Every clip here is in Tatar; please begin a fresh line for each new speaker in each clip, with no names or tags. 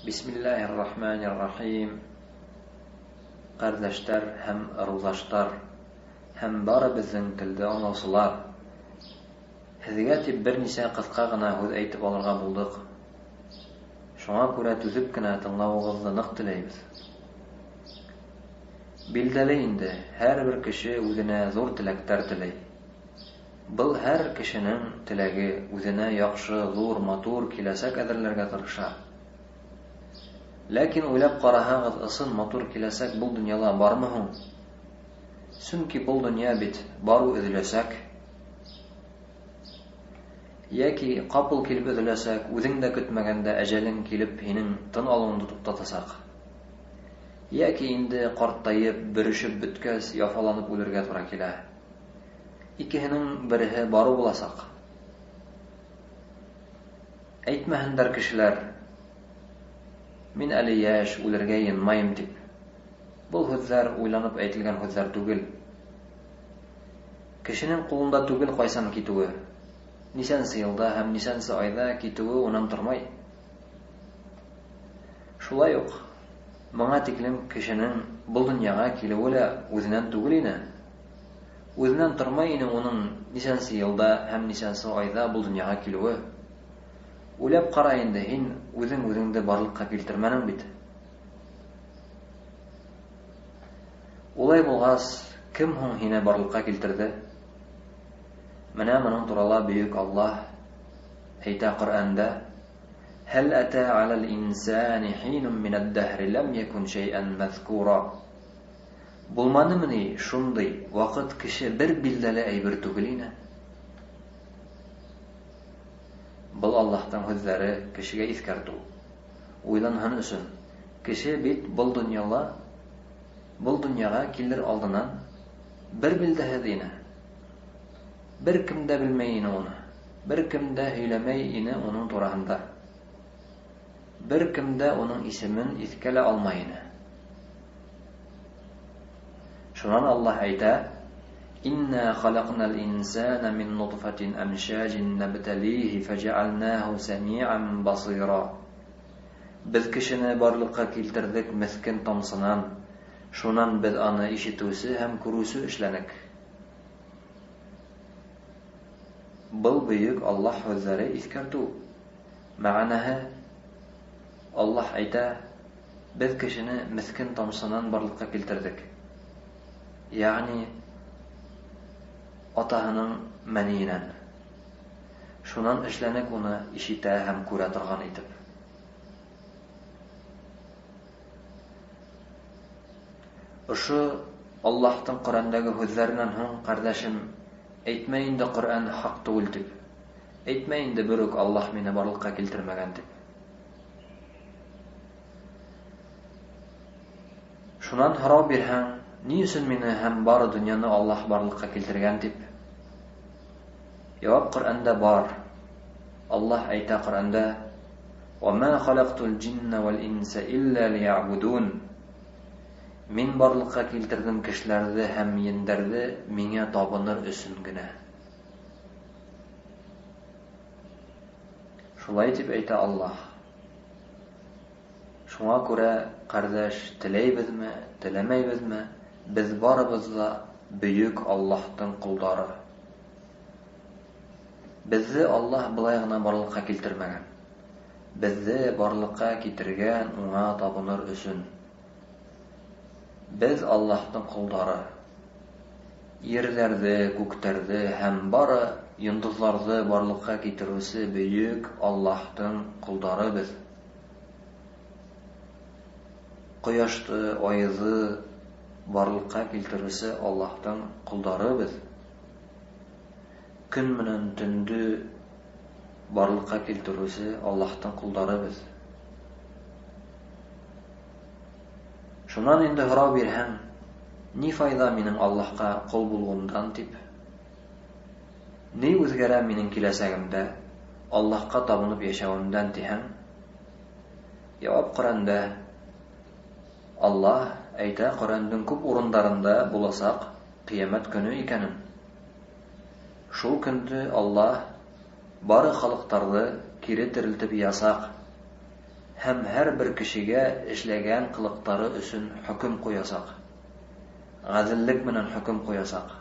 Bismillahirrahmanirrahim. Kardeşler hem ırıldaşlar, hem bari bizden tilde anlausılar. Hizge tip bir nise kıska gına höz eytip alırga bulduk. Şoňa görä tüzüp gına tыңlawyňyzdy nyk tileýbis. Bildileýindi, her bir kişi özüne zor tilekler tileý. Bu her kişinin tilegi özüne ýakşy, zor, matur kilesek ädirlerge tyrşar. Lakin oylap garahaňyz, ysyn matur kilesek bul dünýala barmy hoň? Çünki bul dünýä bit baru üzülesek, ýa-ki kapıl kilip üzülesek, özüňde kütmegende ejeliň kilip hiniň tyn alyňdy tutatasak, ýa-ki indi gartaýyp, bürüşip bütkes ýafalanyp ölerge tura kile. İkihiniň birihi baru bulasak. Eýtmehindir kişiler, min äli ýaş ölerge ýynmaýym dip. Bul hözler oýlanyp eýtilgen hözler tugil. Kişiniň golunda tugil gaýsan kitugi. Nisensi ýylda hem nisensi aýda kitugi onan turmay. Şulay ok. Maňa tiklim kişiniň bul dünýäge kilewle özünden tugil ine. Özünden turmay ine onuň nisensi ýylda hem nisensi aýda bul dünýäge kilewi. Ulap garaýyndy, hin özüňde barlykka keltirmeniň bit. Olay bolgas, kim hoň hine barlykka keltirdi? Mene munyň turala büýük Allah eýta Qur'anda: "Hal ata 'alal insani hinun minad-dahri lam yakun şeý'an mazkura." Bulmanymyny şunday wagt kişi bir bildele eýber tugilina. Bu Allah'tan hözleri kişiye iskerdu. Oýlanhan üçün kişi bit bul dünýäge kilir aldynan bir bildi hedine. Bir kimde bilmeýini onu. Bir kimde hüýlemey ini onun turahynda. Bir kimde onun isimin iskele almaýyny. Şonan Allah aýta: "İnna halaqnal insana min nutfatin amşajin nabtalihi feja'alnahu sami'an basira." Biz kişini barlykka keltirdik meskin tamsynan. Şonan biz any işitüsi hem görüsü işlenek. Bu büyük Allah sözleri iskertu. Ma'naha Allah aýta: "Biz kişini meskin tamsynan barlykka keltirdik." Yani atahynyň meninen. Şonan işlenek onu işite hem köre turgan edip. Şu Allah'tan Kur'an'daki sözlerinden hoň kardeşim eýtmeýinde Kur'an hak tugul dip. Eýtmeýinde börük Allah meni barlykka keltirmegen dip. Şonan harap berhän, niýesin meni hem bary dünýäni Allah barlykka keltirgen dip? Ýawap Kur'anda bar. Allah aýta Kur'anda: "Wa ma halaqtul jinna wal insa illa liya'budun." Min barlykka keltirdim kişilerdi hem ýenderdi meňe tapynyr üçün gine. Şulay dip aýta Allah. Şoňa görä kardeş, tileýbizmi, tilemeýbizmi, biz barybızda büýük Allah'tan kuldary. Bizi Allah bulay gana barlykka keltirmegen. Bizi barlykka getirgen oňa tapynyr üçün. Biz Allah'tan kuldary. Yerlerde, gökterde hem bary ýulduzlary barlykka getirýäsi büýük Allah'tan kuldary biz. Goýaşdy, aýzy barlykka keltirýäsi Allah'tan kuldary biz. Gün menen tündü barlykka keltirýäsi Allah'tan kuldary biz. Şonan indi harap berhän, ni faýda meniň Allah'ka kul bolgundan dip? Ni özgere meniň kilesegimde Allah'ka tapynyp ýaşawymdan diýhän? Ýawap Kur'anda Allah aýta Kur'andyň köp orunlarynda bulasak kıyamet günü ikenin. Şol günde Allah bary halyklardy kiri tiriltip ýasak. һәм һәрбер кешегә эшләгән кылыктары өчен хөкем куясак. Гаделлек менән хөкем куясак.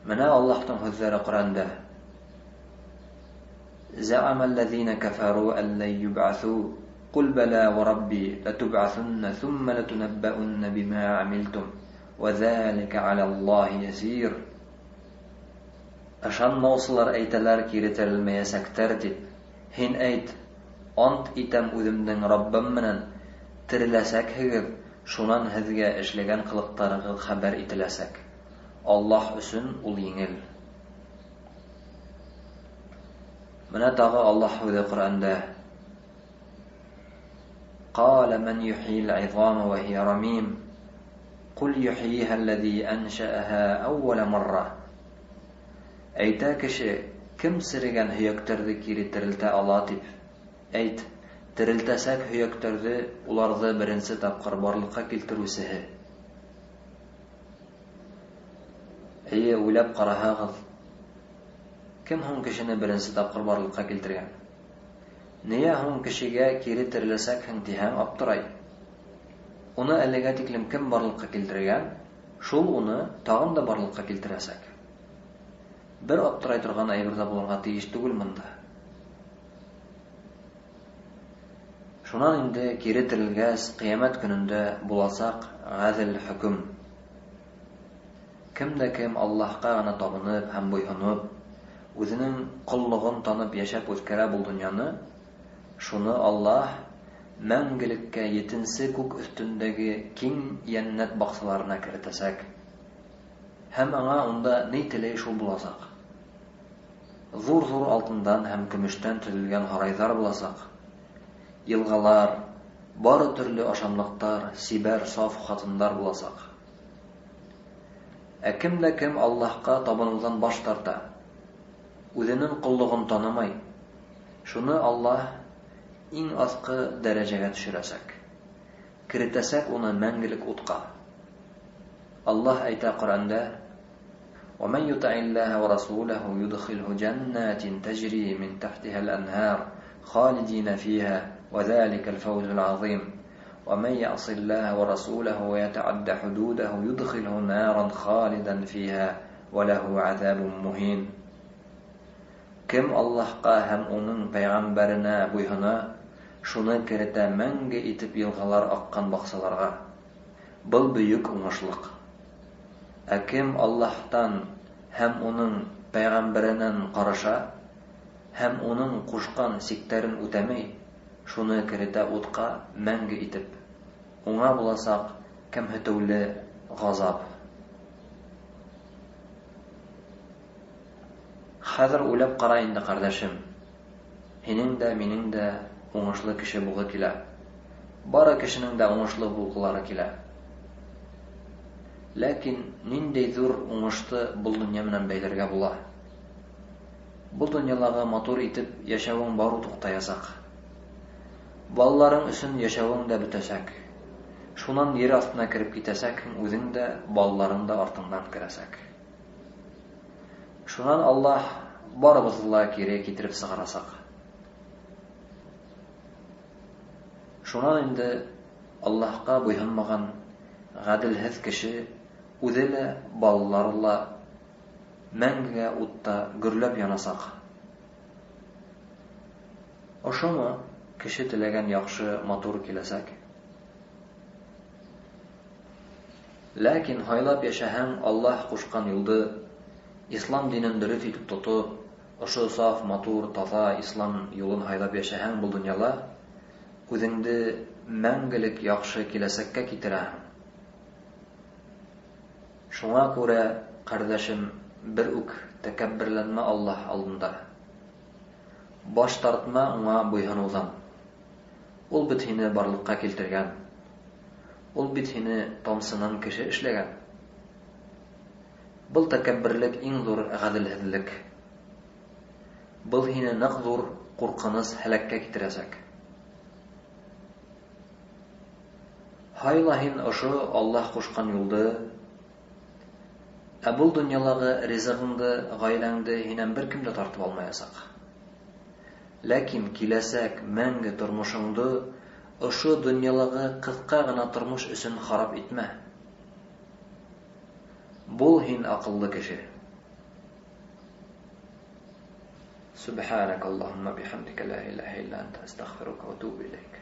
Менә Аллаһтың сүзләре Коръәндә: زعم الذين كفروا أن لن يبعثوا قل بلى وربي لتبعثن ثم لتنبؤن بما عملتم وذلك على الله يسير. Ышанмаусылар әйтәләр кире терелмәясәктер дип. Һин әйт: ант итәм үземнең Раббым менән, тереләсәкһегез, шуннан һезгә эшләгән кылыктарыгыз хәбәр ителәсәк. Аллаһ өчен ул еңел. Менә тагы Аллаһ үзе Коръәндә: قال من يحيي العظام وهي رميم قل يحييها الذي أنشأها أول مرة. Әйтә кеше, кем сирегән һөяктәрне кире терелтә ала дип. Әйт, терелтәсәк һөяктәрне уларны беренче тапкыр барлыкка килтерүсеһе. Әйе, уйлап караһагыз, кем һуң кешене беренче тапкыр барлыкка килтергән? Нигә һуң кешегә кире тереләсәк һәм тиһәң аптырай? Уны әлегә тиклем кем барлыкка килтергән? Шул уны тагын да барлыкка килтерәсәк. Бер аптырай торган әйбердә булырга тиеш түгел монда. Шуннан инде кире терелгәс, кыямәт көнендә буласак гадел хөкем. Кемдә кем Аллаһка гына табынып һәм буйһынып, үзенең куллыгын танып яшәп үткәрә бу дөньяны, шуны Аллаһ мәңгелеккә 7нче күк өстендәге киң җәннәт баксаларына кертәсәк. Һәм аңа унда ни теләй шул буласак. Зур-зур алтындан һәм көмештән төзелгән һарайҙар буласак. Йылгалар, бары төрле ашамлыктар, сибәр, саф хатындар буласак. Ә кемдә кем Аллаһка табынудан баш тарта, үзенең куллыгын танымай, шуны Аллаһ иң аскы дәрәҗәгә төшерәсәк. Кертәсәк уны мәңгелек утка. Аллаһ әйтә Коръәндә: ومن يطع الله ورسوله يدخله جنات تجري من تحتها الأنهار خالدين فيها وذلك الفوز العظيم ومن يعص الله ورسوله ويتعد حدوده يدخله نارا خالدا فيها وله عذاب مهين. Кем Аллаһка һәм уның пәйгамбәренә буйһына, шуны керетә мәңге итеп йылгалар аккан баксаларга. Был бөек уңышлык. Ә кем Аллаһтан һәм уның пәйгамбәреннән караша, һәм уның кушкан сиктәрен үтәмәй, шуны керетә утка мәңге итеп. Уңа буласак кәмһетүле газап. Хәзер уйлап кара инде, кардәшем. Һинең дә, минең дә уңышлы кеше булгы килә. Бары кешенең дә уңышлы булгылары килә. Ләкин ниндәй зур уңышты бу дөнья менән бәйләргә була? Бу дөньяларга матур итеп яшәвең бару туктаячак. Балаларың өчен яшәвең дә бетәчәк. Шуннан yer астына кирип китәсәкһең, үзең дә, балаларың да артыңдан керәсәк. Шуннан Аллаһ барыбызга кире китереп сыгарасак. Шуннан инде Аллаһка буйһынмаган гаделһез кеше үзе лә, балалары ла мәңгегә утта гөрләп янасак. Ошымы кеше теләгән яхшы, матур киләсәк? Ләкин һайлап яшәһәң, Аллаһ кушкан юлды, ислам динен дөрес итеп тотып, ошо саф, матур, таза ислам юлын һайлап яшәһәң бу дөньяла, үзеңде мәңгелек яхшы киләсәккә китерәһең. Шуңа күрә, кардәшем, бер үк тәкәбберләнмә Аллаһ алдында. Баш тартма уңа буйһынудан. Ул бит һине барлыкка килтергән. Ул бит һине тамсынан кеше эшләгән. Был тәкәбберлек иң зур гаделһезлек. Был һине нык зур куркыныс, һәлаккә китерәсәк. Һайла һин ошо Аллаһ кушкан юлды, ә бу дөньялагы ризыгыңды, гаиләңде һинән беркем дә тартып алмаячак. Ләкин киләсәк мәңге тормышыңды ошо дөньялыгы кыска гына тормыш өчен харап итмә. Бул һин акыллы кеше. Субханакаллаһумма бихамдика ла илаха илля анта астагфирука ва атубу илейк.